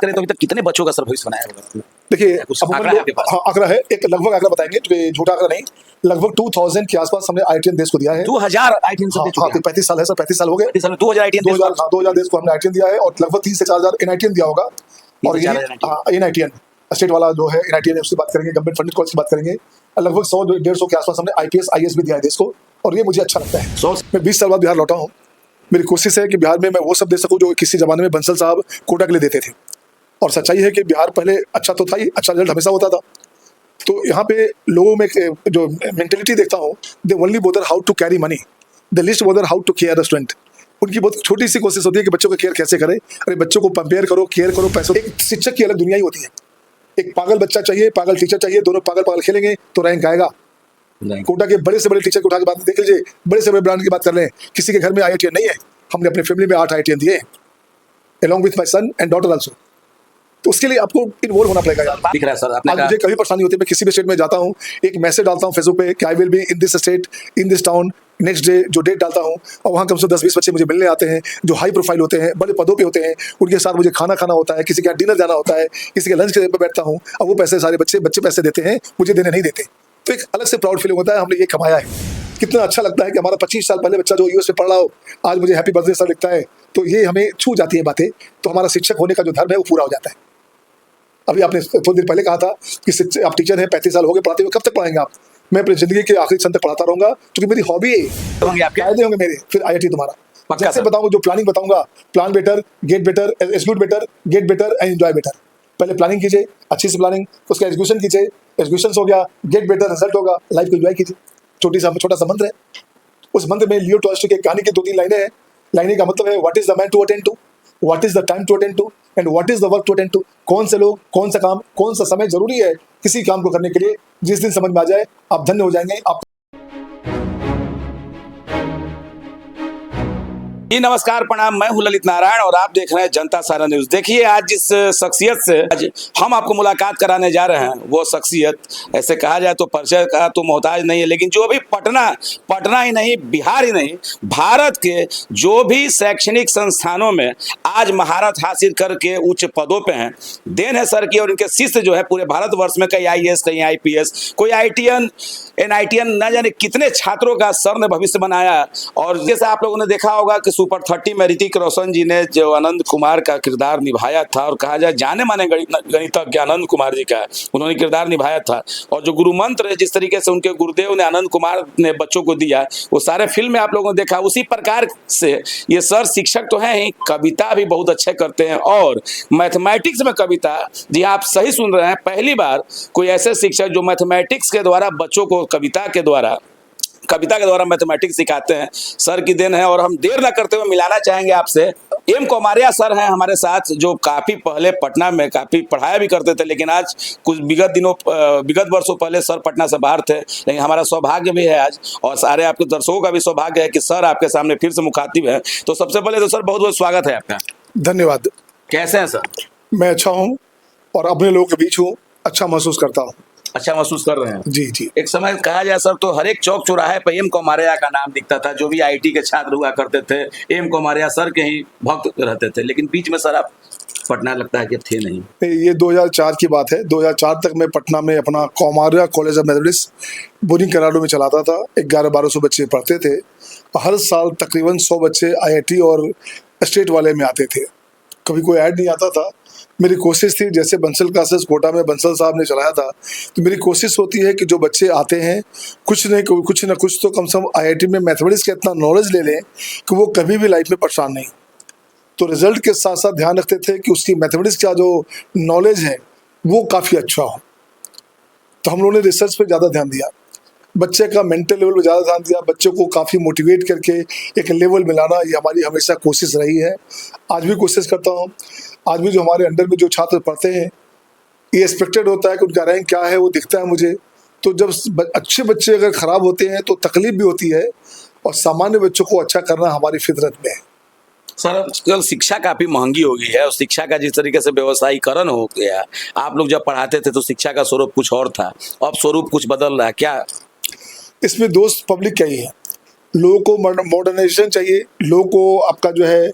करें तो अभी तक कितने बच्चों का सर भविष्य बनाया होगा? देखिए आंकड़ा है आपके पास? आंकड़ा है, एक लगभग आंकड़ा बताएंगे, क्योंकि झूठा आंकड़ा नहीं, लगभग 2000 के आसपास हमने IITian देश को दिया है। 2000 IITian से दे चुके हैं? 35 साल है सर, 35 साल हो गए। 35 साल में 2000 IITian देश को? 2000 देश को हमने IITian दिया है, और लगभग 3 से 4000 NITian दिया होगा। और ये NITian स्टेट वाला जो है NITian उसकी बात करेंगे, गवर्नमेंट फंडेड कॉलेज की बात करेंगे, लगभग 100-150 के आसपास हमने IPS IAS भी दिया है देश को, और ये मुझे अच्छा लगता है। मैं 20 साल बाद बिहार लौटा हूँ। मेरी कोशिश है कि बिहार में मैं वो सब दे सकूँ जो किसी जमाने में बंसल साहब कोटा के लिए देते थे। और सच्चाई है कि बिहार पहले अच्छा तो था ही, अच्छा रिजल्ट हमेशा होता था। तो यहाँ पे लोगों में जो मेंटेलिटी देखता हूँ, they only bother how to carry money, the least bother how to care the student. उनकी बहुत छोटी सी कोशिश होती है कि बच्चों को केयर कैसे करें। अरे बच्चों को कंपेयर करो, केयर करो, पैसों। एक शिक्षक की अलग दुनिया ही होती है। एक पागल बच्चा चाहिए, पागल टीचर चाहिए, दोनों पागल पागल खेलेंगे तो रैंक आएगा। कोटा के बड़े से बड़े टीचर को उठा के बात देख लीजिए, बड़े से बड़े ब्रांड की बात कर लें, किसी के घर में IITian नहीं है। हमने अपने फैमिली में 8 IITian दिए, along with my son and daughter also। तो उसके लिए आपको इन्वॉल्व होना पड़ेगा यार। दिख रहा है सर आपने आज मुझे कभी परेशानी होती है, मैं किसी भी स्टेट में जाता हूँ, एक मैसेज डालता हूँ फेसबुक पे कि I will be in this state in this town, next day जो डेट डालता हूँ, और वहाँ कम से कम 10-20 बच्चे मुझे मिलने आते हैं जो हाई प्रोफाइल होते हैं, बड़े पदों पे होते हैं। उनके साथ मुझे खाना खाना होता है, किसी के यहाँ डिनर जाना होता है, किसी के लंच के पे बैठता हूँ, और वो पैसे सारे बच्चे पैसे देते हैं, मुझे देने नहीं देते। तो एक अलग से प्राउड फीलिंग होता है, हमने ये कमाया है। कितना अच्छा लगता है कि हमारा 25 साल पहले बच्चा जो US में पढ़ रहा हो, आज मुझे हैप्पी बर्थडे सर लिखता है। तो ये हमें छू जाती है बातें। तो हमारा शिक्षक होने का जो धर्म है वो पूरा हो जाता है। अभी आपने थोड़ी देर पहले कहा था कि आप टीचर हैं, 35 साल हो गए पढ़ाते हुए, कब तक पढ़ाएंगे आप? मैं अपनी जिंदगी के आखिरी क्षण तक पढ़ाता रहूंगा, क्योंकि मेरी हॉबी है। फायदे होंगे मेरे, फिर IIT तुम्हारा। जैसे बताऊंगा, जो प्लानिंग बताऊंगा, plan better, get better, execute better, get better and enjoy better. पहले प्लानिंग कीजिए, अच्छी सी प्लानिंग, उसका एग्जीक्यूशन कीजिए, एग्जीक्यूशन हो गया, गेट बेटर, रिजल्ट होगा, लाइफ को एंजॉय कीजिए। छोटा सा मंत्र है। उस मंत्र में लियो टॉल्स्टॉय की कहानी की 2-3 लाइनें हैं। लाइनें का मतलब है, what is the man to attend to, what is the time to attend to, and what is the work to attend to. कौन से लोग, कौन सा काम, कौन सा समय जरूरी है किसी काम को करने के लिए। जिस दिन समझ में आ जाए, आप धन्य हो जाएंगे। आप जी नमस्कार, प्रणाम। मैं हूं ललित नारायण और आप देख रहे हैं जनता सारा न्यूज। देखिए, आज जिस शख्सियत से आज हम आपको मुलाकात कराने जा रहे हैं, वो शख्सियत ऐसे कहा जाए तो परिचय का तो मोहताज नहीं है, लेकिन जो भी पटना ही नहीं, बिहार ही नहीं, भारत के जो भी शैक्षणिक संस्थानों में आज महारत हासिल करके उच्च पदों पे हैं, देन है सर की। और इनके शिष्य जो है पूरे भारतवर्ष में कई IAS, कई IPS, कोई IITian, NITian, न जाने कितने छात्रों का सर ने भविष्य बनाया। और जैसे आप लोगों ने देखा होगा कि सुपर 30 में ऋतिक रोशन जी ने जो आनंद कुमार का किरदार निभाया था, और कहा जाए जाने माने गणितज्ञ आनंद कुमार जी का उन्होंने किरदार निभाया था। और जो गुरु मंत्र जिस तरीके से उनके गुरुदेव ने आनंद कुमार ने बच्चों को दिया, वो सारे फिल्म में आप लोगों ने देखा। उसी प्रकार से ये सर शिक्षक तो हैं ही, कविता भी बहुत अच्छे करते हैं, और मैथमेटिक्स में कविता। जी आप सही सुन रहे हैं, पहली बार कोई ऐसे शिक्षक जो मैथमेटिक्स के द्वारा बच्चों को कविता के द्वारा मैथमेटिक्स सिखाते हैं, सर की देन है। और हम देर न करते हुए मिलाना चाहेंगे आपसे M कोमारिया सर हैं हमारे साथ, जो काफ़ी पहले पटना में काफ़ी पढ़ाया भी करते थे, लेकिन आज कुछ विगत वर्षों पहले सर पटना से बाहर थे। लेकिन हमारा सौभाग्य भी है आज, और सारे आपके दर्शकों का भी सौभाग्य है कि सर आपके सामने फिर से मुखातिब है। तो सबसे पहले तो सर बहुत बहुत स्वागत है आपका। धन्यवाद। कैसे हैं सर? मैं अच्छा हूँ, और अपने लोगों के बीच हूँ, अच्छा महसूस करता हूँ। अच्छा महसूस कर रहे हैं? जी। एक समय कहा जाए सर तो हर एक चौक चौराहे पे M कोमारिया का नाम दिखता था। जो भी IIT के छात्र हुआ करते थे, M कोमारिया सर के ही भक्त रहते थे। लेकिन बीच में सर आप पटना लगता है कि थे नहीं। ये 2004 की बात है। 2004 तक मैं पटना में अपना कोमारिया कॉलेज ऑफ मैथमेटिक्स बोरिंग कराडो में चलाता था। 1100-1200 बच्चे पढ़ते थे। हर साल तकरीबन 100 बच्चे IIT और स्टेट वाले में आते थे। कभी कोई ऐड नहीं आता था। मेरी कोशिश थी, जैसे बंसल क्लासेस कोटा में बंसल साहब ने चलाया था, तो मेरी कोशिश होती है कि जो बच्चे आते हैं कुछ न कुछ तो कम से कम IIT में मैथमेटिक्स का इतना नॉलेज ले लें कि वो कभी भी लाइफ में परेशान नहीं। तो रिजल्ट के साथ साथ ध्यान रखते थे कि उसकी मैथमेटिक्स का जो नॉलेज है वो काफ़ी अच्छा हो। तो हम लोगों ने रिसर्च पर ज़्यादा ध्यान दिया, बच्चे का मेंटल लेवल पर ज़्यादा ध्यान दिया, बच्चों को काफ़ी मोटिवेट करके एक लेवल में लाना, ये हमारी हमेशा कोशिश रही है। आज भी कोशिश करता हूँ। आज भी जो हमारे अंडर में जो छात्र पढ़ते हैं, ये एक्सपेक्टेड होता है कि उनका रैंक क्या है, वो दिखता है मुझे। तो जब अच्छे बच्चे अगर ख़राब होते हैं तो तकलीफ भी होती है, और सामान्य बच्चों को अच्छा करना हमारी फितरत में है। सर आजकल शिक्षा काफ़ी महंगी हो गई है, और शिक्षा का जिस तरीके से व्यवसायीकरण हो गया, आप लोग जब पढ़ाते थे तो शिक्षा का स्वरूप कुछ और था, अब स्वरूप कुछ बदल रहा है क्या? इसमें दोस्त पब्लिक क्या ही है। लोगों को मॉडर्नाइजेशन चाहिए, लोगों को आपका जो है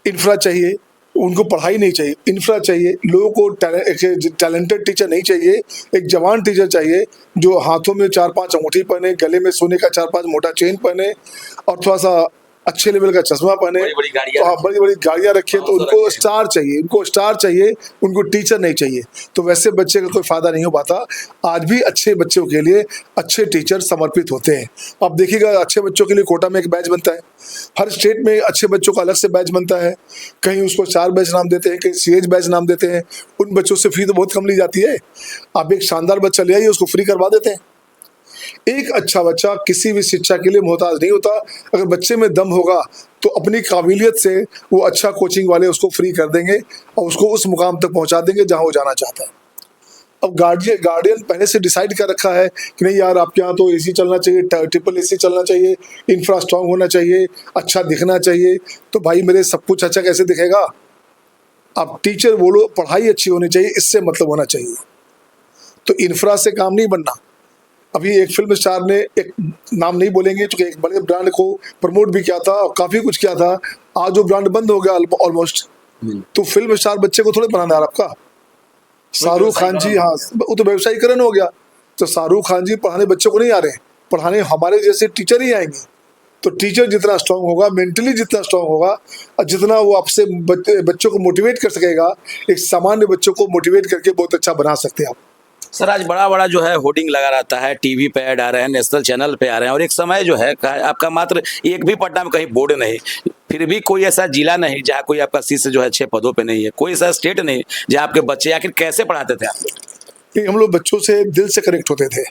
इंफ्रा चाहिए, उनको पढ़ाई नहीं चाहिए, इंफ्रा चाहिए, लोगों को टैलेंटेड टीचर नहीं चाहिए, एक जवान टीचर चाहिए जो हाथों में 4-5 अंगूठी पहने, गले में सोने का 4-5 मोटा चेन पहने और थोड़ा सा अच्छे लेवल का चश्मा पहने, बड़ी-बड़ी गाड़ियाँ हाँ बड़ी बड़ी गाड़ियाँ रखे, तो उनको स्टार चाहिए, उनको टीचर नहीं चाहिए। तो वैसे बच्चे का कोई फायदा नहीं हो पाता। आज भी अच्छे बच्चों के लिए अच्छे टीचर समर्पित होते हैं। अब देखिएगा, अच्छे बच्चों के लिए कोटा में एक बैच बनता है, हर स्टेट में अच्छे बच्चों का अलग से बैच बनता है, कहीं उसको 4 बैच नाम देते हैं, कहीं CH बैच नाम देते हैं। उन बच्चों से फी तो बहुत कम ली जाती है। आप एक शानदार बच्चा ले आइए, उसको फ्री करवा देते हैं। एक अच्छा बच्चा किसी भी शिक्षा के लिए मोहताज नहीं होता। अगर बच्चे में दम होगा तो अपनी काबिलियत से वो अच्छा कोचिंग वाले उसको फ्री कर देंगे और उसको उस मुकाम तक पहुंचा देंगे जहां वो जाना चाहता है। अब गार्डियन पहले से डिसाइड कर रखा है कि नहीं यार, आपके यहाँ तो AC चलना चाहिए, ट्रिपल AC चलना चाहिए, इंफ्रा स्ट्रांग होना चाहिए, अच्छा दिखना चाहिए। तो भाई मेरे सब कुछ अच्छा कैसे दिखेगा? आप टीचर बोलो, पढ़ाई अच्छी होनी चाहिए, इससे मतलब होना चाहिए। तो इंफ्रा से काम नहीं बनना। अभी एक फिल्म स्टार ने, एक नाम नहीं बोलेंगे, चूंकि एक बड़े ब्रांड को प्रमोट भी किया था और काफी कुछ किया था। आज वो ब्रांड बंद हो गया ऑलमोस्ट। तो फिल्म स्टार बच्चे को थोड़े बनाना है आपका। शाहरुख खान जी, हाँ वो तो व्यवसायीकरण हो गया। तो शाहरुख खान जी पढ़ाने बच्चों को नहीं आ रहे हैं, पढ़ाने हमारे जैसे टीचर ही आएंगे। तो टीचर जितना स्ट्रांग होगा, मेंटली जितना स्ट्रांग होगा और जितना वो आपसे बच्चों को मोटिवेट कर सकेगा, एक सामान्य बच्चों को मोटिवेट करके बहुत अच्छा बना सकते हैं आप। सर आज बड़ा बड़ा जो है होर्डिंग लगा रहता है, टीवी पे ऐड आ रहे हैं, नेशनल चैनल पे आ रहे हैं, और एक समय जो है आपका मात्र एक भी पटना में कहीं बोर्ड नहीं, फिर भी कोई ऐसा जिला नहीं जहाँ कोई आपका शिष्य जो है अच्छे पदों पे नहीं है, कोई ऐसा स्टेट नहीं जहाँ आपके बच्चे, आखिर कैसे पढ़ाते थे आप? हम लोग बच्चों से दिल से कनेक्ट होते थे।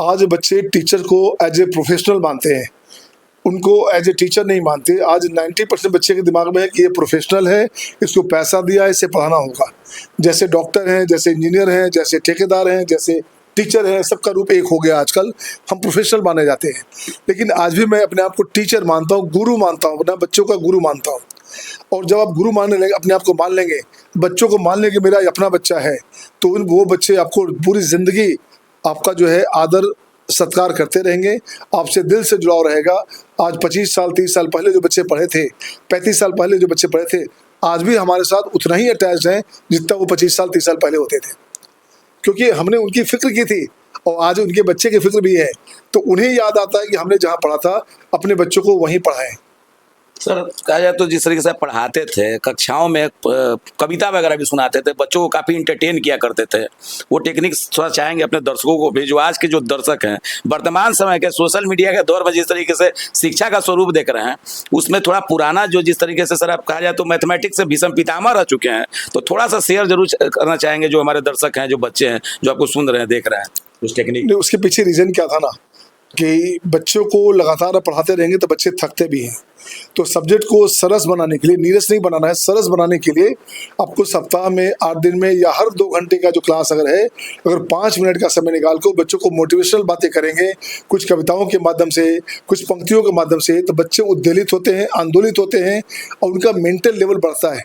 आज बच्चे टीचर को एज ए प्रोफेशनल मानते हैं, उनको एज ए टीचर नहीं मानते। आज 90% बच्चे के दिमाग में है कि ये प्रोफेशनल है, इसको पैसा दिया है, इसे पढ़ाना होगा। जैसे डॉक्टर हैं, जैसे इंजीनियर हैं, जैसे ठेकेदार हैं, जैसे टीचर हैं, सबका रूप एक हो गया आजकल। हम प्रोफेशनल माने जाते हैं, लेकिन आज भी मैं अपने आप को टीचर मानता हूँ, गुरु मानता हूँ, अपना बच्चों का गुरु मानता हूँ। और जब आप गुरु मानने लगे, अपने आप को मान लेंगे, बच्चों को मान लेंगे मेरा अपना बच्चा है, तो वो बच्चे आपको पूरी जिंदगी आपका जो है आदर सत्कार करते रहेंगे, आपसे दिल से जुड़ाव रहेगा। आज 25 साल 30 साल पहले जो बच्चे पढ़े थे, 35 साल पहले जो बच्चे पढ़े थे, आज भी हमारे साथ उतना ही अटैच्ड हैं जितना वो 25 साल 30 साल पहले होते थे, क्योंकि हमने उनकी फिक्र की थी और आज उनके बच्चे की फिक्र भी है। तो उन्हें याद आता है कि हमने जहाँ पढ़ा था अपने बच्चों को वहीं पढ़ाएं। सर कहा जाए तो जिस तरीके से पढ़ाते थे, कक्षाओं में कविता वगैरह भी सुनाते थे, बच्चों को काफ़ी इंटरटेन किया करते थे, वो टेक्निक थोड़ा चाहेंगे अपने दर्शकों को भी, जो आज के जो दर्शक हैं वर्तमान समय के सोशल मीडिया के दौर में जिस तरीके से शिक्षा का स्वरूप देख रहे हैं, उसमें थोड़ा पुराना जो जिस तरीके से सर आप कहा जाए तो मैथमेटिक्स से भीषम पितामह रह चुके हैं, तो थोड़ा सा शेयर जरूर करना चाहेंगे जो हमारे दर्शक हैं, जो बच्चे हैं, जो आपको सुन रहे हैं, देख रहे हैं, उस टेक्निक। उसके पीछे रीज़न क्या था ना, कि बच्चों को लगातार पढ़ाते रहेंगे तो बच्चे थकते भी हैं। तो सब्जेक्ट को सरस बनाने के लिए, नीरस नहीं बनाना है, सरस बनाने के लिए आपको सप्ताह में 8 दिन में या हर 2 घंटे का जो क्लास अगर है, अगर 5 मिनट का समय निकाल कर बच्चों को मोटिवेशनल बातें करेंगे, कुछ कविताओं के माध्यम से, कुछ पंक्तियों के माध्यम से, तो बच्चे उद्वेलित होते हैं, आंदोलित होते हैं और उनका मेंटल लेवल बढ़ता है।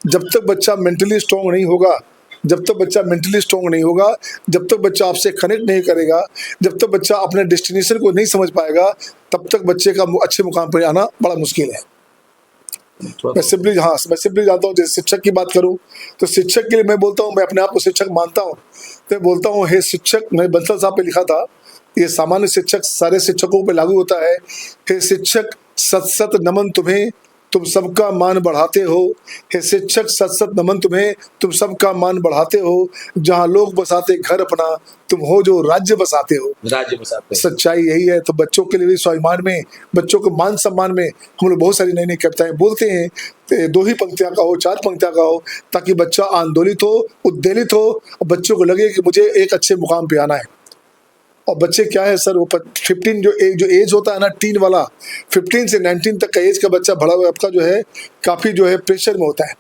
जब तक बच्चा मेंटली स्ट्रॉन्ग नहीं होगा, जब तक बच्चा मेंटली स्ट्रॉन्ग नहीं होगा, जब तक बच्चा आपसे कनेक्ट नहीं करेगा, जब तक बच्चा अपने डेस्टिनेशन को नहीं समझ पाएगा, तब तक बच्चे का अच्छे मुकाम पर आना बड़ा मुश्किल है। मैं सिंपली जानता हूँ, जैसे शिक्षक की बात करूँ तो शिक्षक के लिए मैं बोलता हूँ, मैं अपने आप को शिक्षक मानता हूँ, तो मैं बोलता हूँ हे शिक्षक, मैं बंसल साहब पे लिखा था, ये सामान्य शिक्षक सारे शिक्षकों पे लागू होता है। हे शिक्षक सत सत नमन तुम्हें, तुम सबका मान बढ़ाते हो। हे शिक्षक सत सत नमन तुम्हें, तुम सबका मान बढ़ाते हो। जहाँ लोग बसाते घर अपना, तुम हो जो राज्य बसाते हो। राज्य बसाते। सच्चाई यही है। तो बच्चों के लिए भी स्वाभिमान में, बच्चों के मान सम्मान में हम लोग बहुत सारी नई नई कविताएं बोलते हैं। 2 ही पंक्तियां का हो, 4 पंक्तियां का हो, ताकि बच्चा आंदोलित हो, उद्वेलित हो और बच्चों को लगे कि मुझे एक अच्छे मुकाम पे आना है। और बच्चे क्या है सर, वो 15 जो एज होता है ना, टीन वाला, 15 से 19 तक का एज का बच्चा बड़ा आपका जो है काफ़ी जो है प्रेशर में होता है।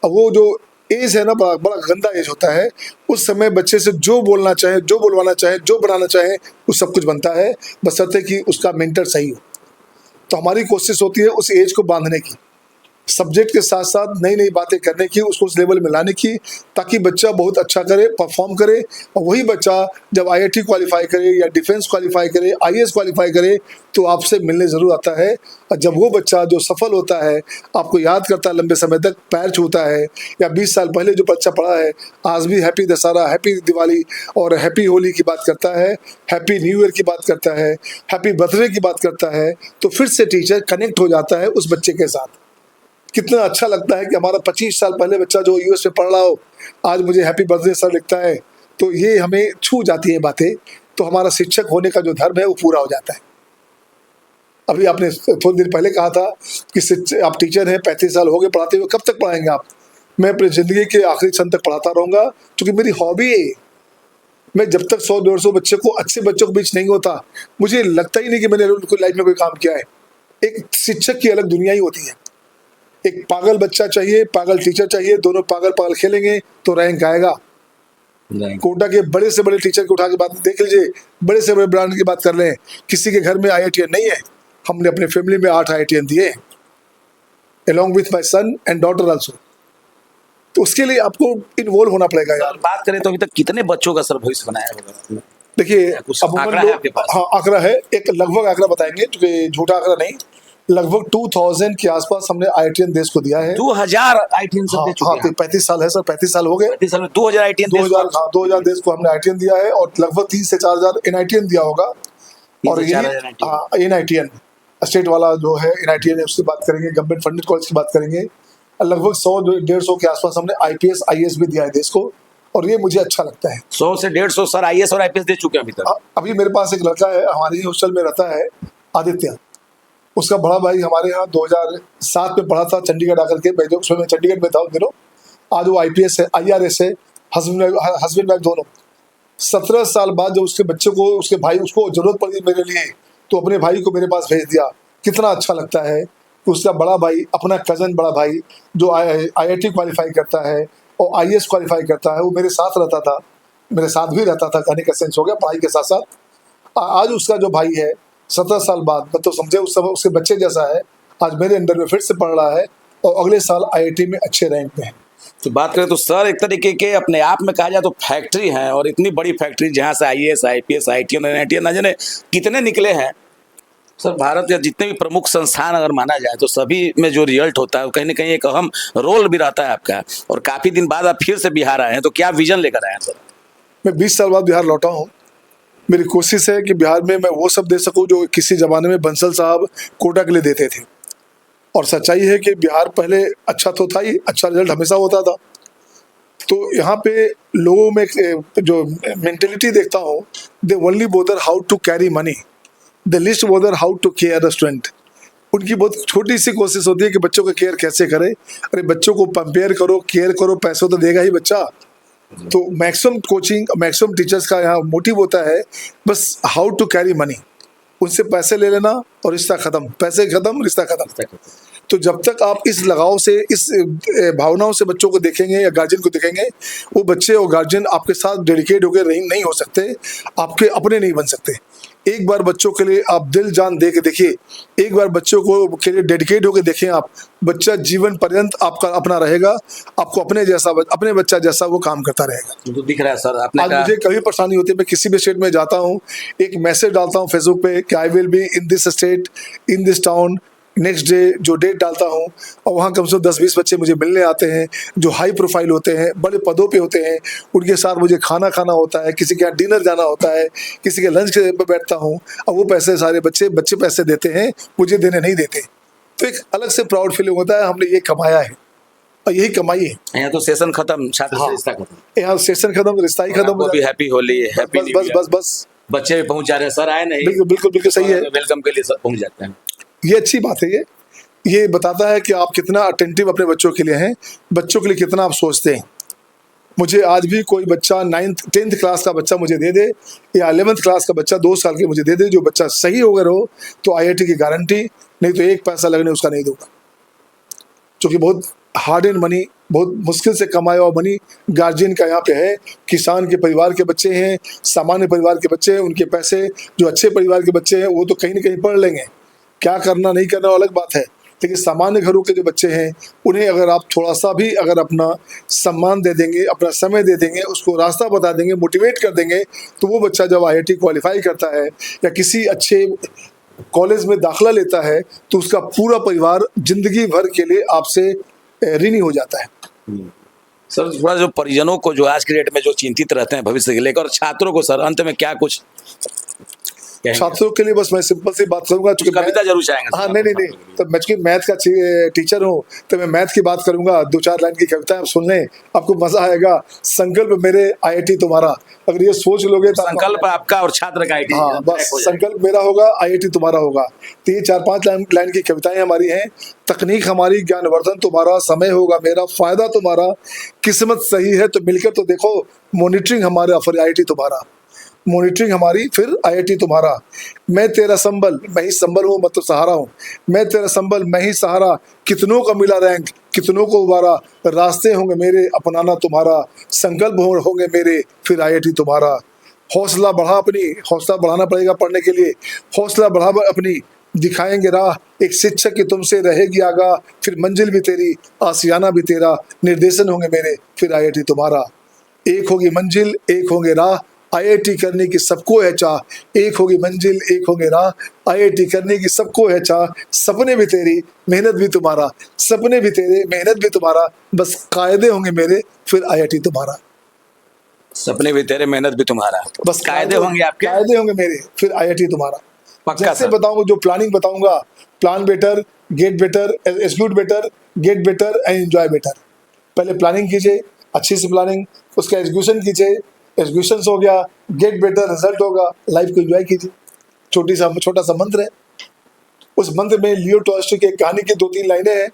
अब वो जो एज है ना, बड़ा गंदा एज होता है। उस समय बच्चे से जो बोलना चाहे, जो बुलवाना चाहे, जो बनाना चाहे, वो सब कुछ बनता है, बशर्ते कि उसका मेंटर सही हो। तो हमारी कोशिश होती है उस एज को बांधने की, सब्जेक्ट के साथ साथ नई नई बातें करने की, उसको उस लेवल में लाने की, ताकि बच्चा बहुत अच्छा करे, परफॉर्म करे। और वही बच्चा जब आईआईटी क्वालिफाई करे या डिफेंस क्वालिफाई करे, आईएएस क्वालिफाई करे, तो आपसे मिलने ज़रूर आता है। और जब वो बच्चा जो सफल होता है, आपको याद करता है, लंबे समय तक पैर छूता है, या 20 साल पहले जो बच्चा पढ़ा है, आज भी हैप्पी दशहरा, हैप्पी दिवाली और हैप्पी होली की बात करता है, हैप्पी न्यू ईयर की बात करता है, हैप्पी बर्थडे की बात करता है, तो फिर से टीचर कनेक्ट हो जाता है उस बच्चे के साथ। कितना अच्छा लगता है कि हमारा 25 साल पहले बच्चा जो यूएस में पढ़ रहा हो, आज मुझे हैप्पी बर्थडे सर लिखता है, तो ये हमें छू जाती है बातें। तो हमारा शिक्षक होने का जो धर्म है वो पूरा हो जाता है। अभी आपने थोड़ी देर पहले कहा था कि आप टीचर हैं, 35 साल हो गए पढ़ाते हुए, कब तक पढ़ाएंगे आप? मैं अपनी ज़िंदगी के आखिरी क्षण तक पढ़ाता रहूँगा, क्योंकि मेरी हॉबी है। मैं जब तक 100-150 बच्चे को, अच्छे बच्चों के बीच नहीं होता, मुझे लगता ही नहीं कि मैंने लाइफ में कोई काम किया है। एक शिक्षक की अलग दुनिया ही होती है। एक पागल बच्चा चाहिए, पागल टीचर चाहिए, दोनों पागल पागल खेलेंगे तो रैंक आएगा। कोटा के बड़े से बड़े टीचर को उठा के बात देख लीजिए, बड़े से बड़े ब्रांड की बात कर लें, किसी के घर में आईआईटीएन नहीं है। हमने अपने फैमिली में 8 आईआईटीएन दिए, along with my son and daughter also। तो उसके लिए आपको इन्वॉल्व होना पड़ेगा यार। बात करें तो अभी तक कितने बच्चों का सर भविष्य बनाया होगा? देखिए, कुछ अब आंकड़ा है आपके पास? हाँ, आंकड़ा है, एक लगभग आंकड़ा बताएंगे, क्योंकि झूठा आंकड़ा नहीं। लगभग 2000 के आसपास हमने आईआईटीएन देश को दिया है। 2000 आईटीएन सब दे चुके हैं। 35 साल है सर, 35 साल हो गए। 35 साल में 2000 आईटीएन 2000 देश को हमने आईटीएन दिया है, और लगभग 3 से 4000 एनआईटीएन दिया होगा। और ये एनआईटीएन स्टेट वाला जो है एनआईटीएन, उसकी बात करेंगे, गवर्नमेंट फंडेड कॉलेज की बात करेंगे। लगभग 100-150 के आसपास हमने आईपीएस आईएएस भी दिया है देश को, और ये मुझे अच्छा लगता है। 100 से 150 सर आईएएस और आईपीएस दे चुके हैं अभी तक। अभी मेरे पास एक लड़का है, हमारे ही हॉस्टल में रहता है, आदित्य। उसका बड़ा भाई हमारे यहाँ 2007 में पढ़ा था, चंडीगढ़ आकर के। मैं चंडीगढ़ में था उन दिनों। आज वो आईपीएस है, आईआरएस है, हस्बैंड वाइफ दोनों। 17 साल बाद जब उसके बच्चे को, उसके भाई, उसको जरूरत पड़ी मेरे लिए, तो अपने भाई को मेरे पास भेज दिया। कितना अच्छा लगता है कि उसका बड़ा भाई, अपना कजन बड़ा भाई जो आईआईटी क्वालिफाई करता है और आईएएस क्वालिफाई करता है, वो मेरे साथ रहता था, मेरे साथ भी रहता था, कहने का सेंस हो गया, पढ़ाई के साथ साथ। आज उसका जो भाई है 17 साल बाद, मैं तो समझे उस समय उसके बच्चे जैसा है, आज मेरे अंडर में फिर से पढ़ रहा है, और अगले साल आईआईटी में अच्छे रैंक में है। तो बात करें तो सर एक तरीके के अपने आप में कहा जाए तो फैक्ट्री है, और इतनी बड़ी फैक्ट्री जहाँ से आईएएस आईपीएस आईटीएन एनआईटीएन न जाने कितने निकले हैं सर। भारत के जितने भी प्रमुख संस्थान अगर माना जाए तो सभी में जो रिजल्ट होता है वो कहीं ना कहीं एक अहम रोल भी रहता है आपका। और काफ़ी दिन बाद आप फिर से बिहार आए हैं, तो क्या विजन लेकर आए हैं सर? मैं 20 साल बाद बिहार लौटा हूँ। मेरी कोशिश है कि बिहार में मैं वो सब दे सकूँ जो किसी ज़माने में बंसल साहब कोटा के लिए देते थे। और सच्चाई है कि बिहार पहले अच्छा तो था ही, अच्छा रिजल्ट हमेशा होता था। तो यहाँ पे लोगों में जो मेंटेलिटी देखता हूँ, they only bother how to carry money, they least bother how to care the student. उनकी बहुत छोटी सी कोशिश होती है कि बच्चों का केयर कैसे करें। अरे बच्चों को कंपेयर करो, केयर करो, पैसे तो देगा ही बच्चा। तो मैक्सिमम कोचिंग, मैक्सिमम टीचर्स का यहाँ मोटिव होता है बस हाउ टू कैरी मनी। उनसे पैसे ले लेना और रिश्ता खत्म, पैसे खत्म, रिश्ता खत्म। तो जब तक आप इस लगाव से, इस भावनाओं से बच्चों को देखेंगे या गार्जियन को देखेंगे, वो बच्चे और गार्जियन आपके साथ डेडिकेट होकर नहीं हो सकते, आपके अपने नहीं बन सकते। एक बार बच्चों के लिए आप दिल जान दे के देखिए, एक बार बच्चों को के लिए डेडिकेट होकर देखें आप, बच्चा जीवन पर्यंत आपका अपना रहेगा, आपको अपने जैसा, अपने बच्चा जैसा वो काम करता रहेगा। तो दिख रहा है सर आपने आज मुझे कभी परेशानी होती है, मैं किसी भी स्टेट में जाता हूँ, एक मैसेज डालता हूँ फेसबुक पे कि I will be in this state, in this town, next day जो डेट डालता हूँ, और वहाँ कम से कम 10-20 बच्चे मुझे मिलने आते हैं जो हाई प्रोफाइल होते हैं, बड़े पदों पे होते हैं। उनके साथ मुझे खाना खाना होता है, किसी के यहाँ डिनर जाना होता है, किसी के लंच पे बैठता हूँ, और वो पैसे सारे बच्चे पैसे देते हैं, मुझे देने नहीं देते। तो एक अलग से प्राउड फीलिंग होता है, हमने ये कमाया है और यही कमाई है। यहाँ तो सेशन खत्म, छात्र से रिश्ता खत्म, यहाँ सेशन खत्म, रिश्ता ही खत्म। Happy Holi, happy new year. बस बच्चे भी पहुँच जा रहे हैं सर, आए नहीं? बिल्कुल सही है। वेलकम के लिए सर पहुँच जाते हैं, ये अच्छी बात है। ये बताता है कि आप कितना अटेंटिव अपने बच्चों के लिए हैं, बच्चों के लिए कितना आप सोचते हैं। मुझे आज भी कोई बच्चा 10th क्लास का बच्चा मुझे दे दे, या 11th क्लास का बच्चा 2 साल के मुझे दे दे, जो बच्चा सही होकर हो तो आईआईटी की गारंटी, नहीं तो एक पैसा लगने उसका नहीं दूंगा। क्योंकि बहुत हार्ड एंड मनी, बहुत मुश्किल से कमाया हुआ मनी गार्जियन का यहाँ पे है। किसान के परिवार के बच्चे हैं, सामान्य परिवार के बच्चे हैं, उनके पैसे, जो अच्छे परिवार के बच्चे हैं वो तो कहीं ना कहीं पढ़ लेंगे। क्या करना नहीं करना अलग बात है, लेकिन सामान्य घरों के जो बच्चे हैं उन्हें अगर आप थोड़ा सा भी अगर अपना सम्मान दे देंगे, अपना समय दे देंगे, उसको रास्ता बता देंगे, मोटिवेट कर देंगे, तो वो बच्चा जब IIT क्वालिफाई करता है या किसी अच्छे कॉलेज में दाखिला लेता है तो उसका पूरा परिवार जिंदगी भर के लिए आपसे ऋणी हो जाता है। सर थोड़ा जो परिजनों को जो आज के डेट में जो चिंतित रहते हैं भविष्य के लेकर, और छात्रों को सर अंत में क्या कुछ कहेंगे? छात्रों के लिए बस मैं सिंपल सी बात करूंगा, कुछ कविता जरूर चाहेंगे हाँ सर। नहीं, तो मैं चूंकि मैथ का टीचर हूँ तो मैं मैथ की बात करूंगा। 2-4 लाइन की कविता आप सुन लें, आपको मजा आएगा। संकल्प मेरे IIT तुम्हारा, अगर ये सोच लोगे तो संकल्प आपका और छात्र का IIT हाँ बस संकल्प मेरा होगा, IIT तुम्हारा होगा। तो ये 4-5 लाइन की कविताएं हमारी हैं। तकनीक हमारी, ज्ञानवर्धन तुम्हारा, समय होगा मेरा, फायदा तुम्हारा, किस्मत सही है तो मिलकर तो देखो, मॉनिटरिंग हमारा फिर IIT तुम्हारा, मॉनिटरिंग हमारी फिर IIT तुम्हारा। मैं तेरा संबल, मैं ही संबल हूँ, मतलब सहारा हूँ। मैं तेरा संबल, मैं ही सहारा, कितनों का मिला रैंक, कितनों को उबारा, रास्ते होंगे मेरे अपनाना तुम्हारा, संकल्प होंगे मेरे फिर IIT तुम्हारा। हौसला बढ़ा अपनी, हौसला बढ़ाना पड़ेगा पढ़ने के लिए, हौसला बढ़ा अपनी, दिखाएंगे राह, एक शिक्षक की तुमसे रहेगी आगाह, फिर मंजिल भी तेरी, आसियाना भी तेरा, निर्देशन होंगे मेरे फिर IIT तुम्हारा। एक होगी मंजिल, एक होंगे राह, IIT करने की सबको है चाह, एक होगी मंजिल, एक होंगे राह, IIT करने की सबको है चाह, सपने भी तेरी, मेहनत भी तुम्हारा, सपने भी तेरे, मेहनत भी तुम्हारा, बस कायदे होंगे मेरे फिर IIT तुम्हारा। सपने भी तेरे, मेहनत भी तुम्हारा, बस कायदे होंगे आपके, कायदे होंगे मेरे फिर IIT तुम्हारा। पक्का जैसे सर। बताऊंगा, जो प्लानिंग बताऊंगा, plan better, get better, execute better, get better and enjoy better. पहले प्लानिंग कीजिए, अच्छी सी प्लानिंग, उसका एग्जीक्यूशन कीजिए, एग्जीक्यूशन हो गया, गेट बेटर, रिजल्ट होगा, लाइफ को एंजॉय कीजिए। छोटा सा मंत्र है, उस मंत्र में लियो टॉल्स्टॉय की एक कहानी की 2-3 लाइनें हैं।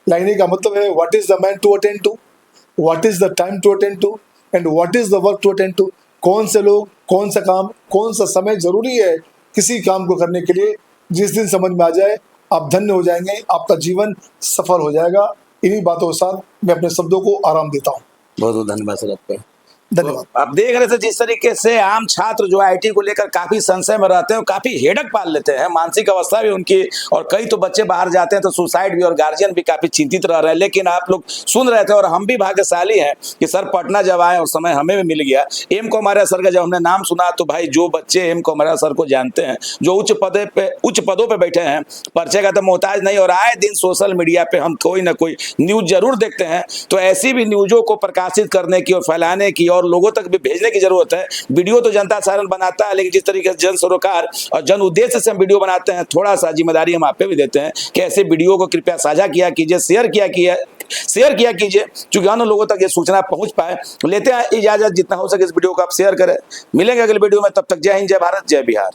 लाइनें का मतलब है, what is the man to attend to, what is the time to attend to and what is the work to attend to. कौन से लोग, कौन सा काम, कौन सा समय जरूरी है किसी काम को करने के लिए, जिस दिन समझ में आ जाए आप धन्य हो जाएंगे, आपका जीवन सफल हो जाएगा। इन्हीं बातों के साथ मैं अपने शब्दों को आराम देता हूँ। बहुत बहुत धन्यवाद सर आपका। धन्यवाद। आप देख रहे थे जिस तरीके से आम छात्र जो IIT को लेकर काफी संशय में रहते हैं और काफी हेडक पाल लेते हैं, मानसिक अवस्था भी उनकी, और कई तो बच्चे बाहर जाते हैं तो सुसाइड भी, और गार्जियन भी काफी चिंतित रह रहे हैं। लेकिन आप लोग सुन रहे थे और हम भी भाग्यशाली हैं कि सर पटना जब आए और समय हमें भी मिल गया। एम कोमरिया सर का जब हमने नाम सुना तो भाई जो बच्चे एम कोमरिया सर को जानते हैं, जो उच्च पदों पे बैठे हैं, परिचय का तो मोहताज नहीं, और आए दिन सोशल मीडिया पे हम कोई ना कोई न्यूज जरूर देखते हैं। तो ऐसी भी न्यूजों को प्रकाशित करने की और फैलाने की और लोगों तक भी भेजने की जरूरत है। वीडियो तो जनता साधारण बनाता है, लेकिन जिस तरीके से जन सरोकार और जन उद्देश्य से हम वीडियो बनाते हैं, थोड़ा सा जिम्मेदारी हम आप पे भी देते हैं कि ऐसे वीडियो को कृपया साझा किया कीजिए, शेयर किया कीजिए, क्योंकि अन्य लोगों तक ये सूचना पहुंच पाए। लेते हैं इजाजत, जितना हो सके इस वीडियो को आप शेयर करें। मिलेंगे अगले वीडियो में, तब तक जय हिंद, जय भारत, जय बिहार।